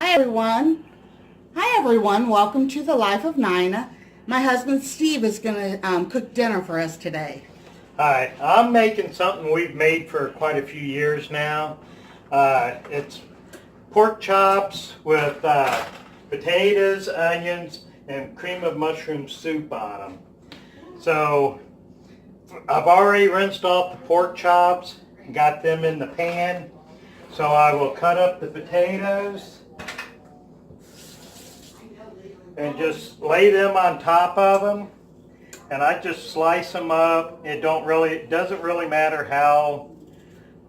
Hi everyone. Hi everyone. Welcome to the Life of Nina. My husband Steve is going to cook dinner for us today. Hi, I'm making something we've made for quite a few years now. It's pork chops with potatoes, onions, and cream of mushroom soup on them. So I've already rinsed off the pork chops and got them in the pan. So I will cut up the potatoes and just lay them on top of them. And I just slice them up. It doesn't really matter how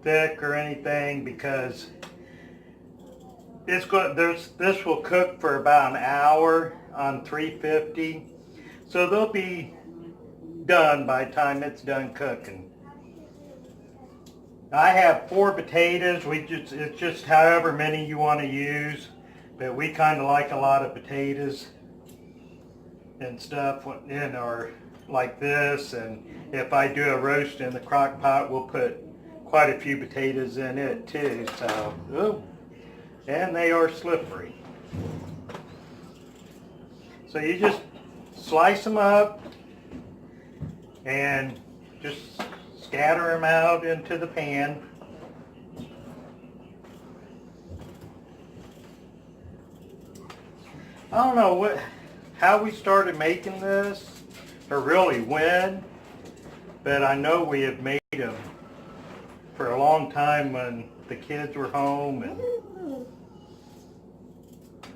thick or anything, because this will cook for about an hour on 350. So they'll be done by the time it's done cooking. I have 4 potatoes. It's just however many you want to use, but we kind of like a lot of potatoes and stuff in our like this. And if I do a roast in the crock pot, we'll put quite a few potatoes in it too. So, and they are slippery. So you just slice them up and just scatter them out into the pan. I don't know how we started making this, or really when, but I know we have made them for a long time when the kids were home,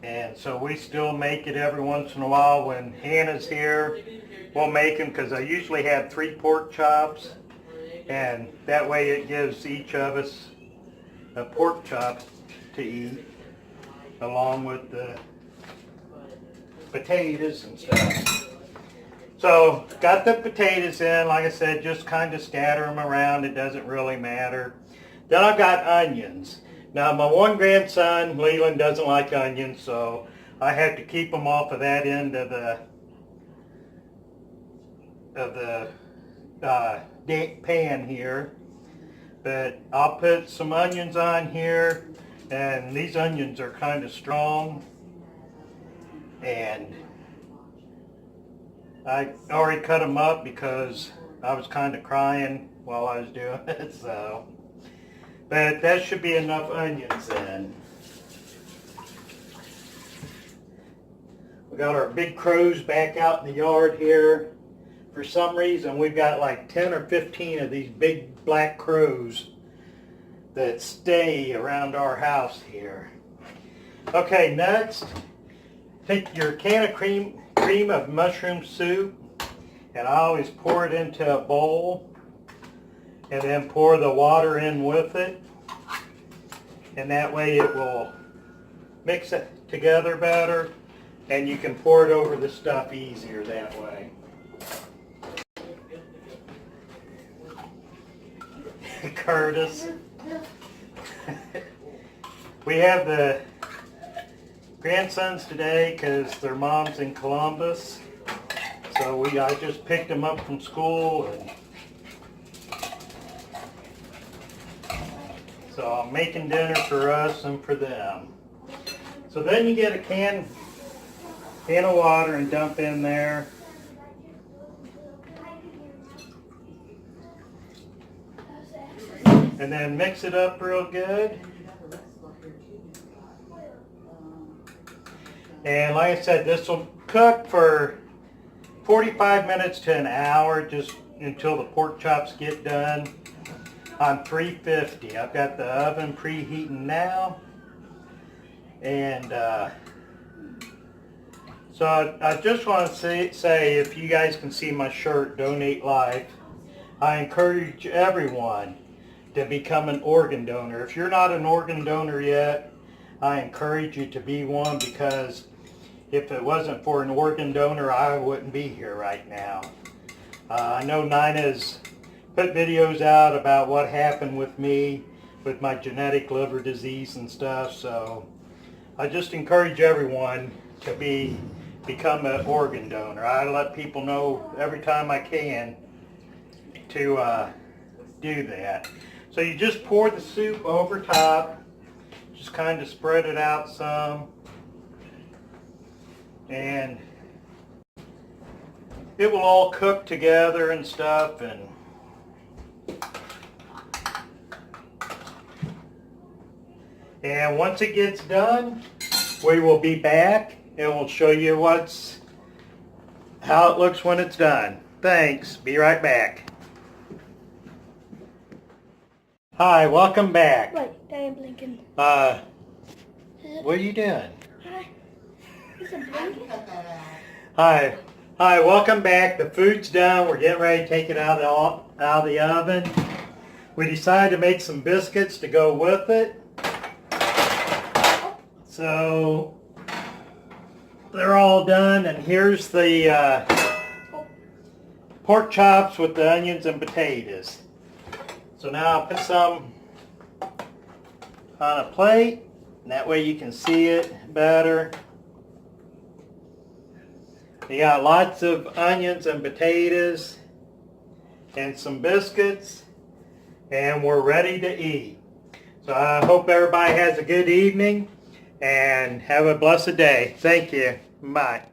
and so we still make it every once in a while. When Hannah's here, we'll make them, because I usually have 3 pork chops, and that way it gives each of us a pork chop to eat along with the potatoes and stuff. So got the potatoes in, like I said, just kind of scatter them around. It doesn't really matter. Then I've got onions. Now my one grandson, Leland, doesn't like onions, so I have to keep him off of that end of the pan here. But I'll put some onions on here, and these onions are kind of strong, and I already cut them up because I was kind of crying while I was doing it. So, but that should be enough onions then. We got our big crows back out in the yard here. For some reason, we've got like 10 or 15 of these big black crows that stay around our house here. Okay, next, take your can of cream of mushroom soup, and I always pour it into a bowl and then pour the water in with it, and that way it will mix it together better, and you can pour it over the stuff easier that way. Curtis. We have the grandsons today because their mom's in Columbus. So I just picked them up from school, and so I'm making dinner for us and for them. So then you get a can of water and dump in there. And then mix it up real good. And like I said, this will cook for 45 minutes to an hour, just until the pork chops get done on 350. I've got the oven preheating now. And so I just want to say, if you guys can see my shirt, Donate Life, I encourage everyone to become an organ donor. If you're not an organ donor yet, I encourage you to be one, because if it wasn't for an organ donor, I wouldn't be here right now. I know Nina's put videos out about what happened with me with my genetic liver disease and stuff, so I just encourage everyone to become an organ donor. I let people know every time I can to do that. So you just pour the soup over top, just kind of spread it out some, and it will all cook together and stuff. And once it gets done, we will be back and we'll show you how it looks when it's done. Thanks. Be right back. Hi, welcome back. Wait, I am blinking. What are you doing? Hi. Is it blinking? Hi, welcome back. The food's done. We're getting ready to take it out of the oven. We decided to make some biscuits to go with it. So they're all done, and here's the pork chops with the onions and potatoes. So now I'll put some on a plate, and that way you can see it better. You got lots of onions and potatoes and some biscuits, and we're ready to eat. So I hope everybody has a good evening and have a blessed day. Thank you. Bye.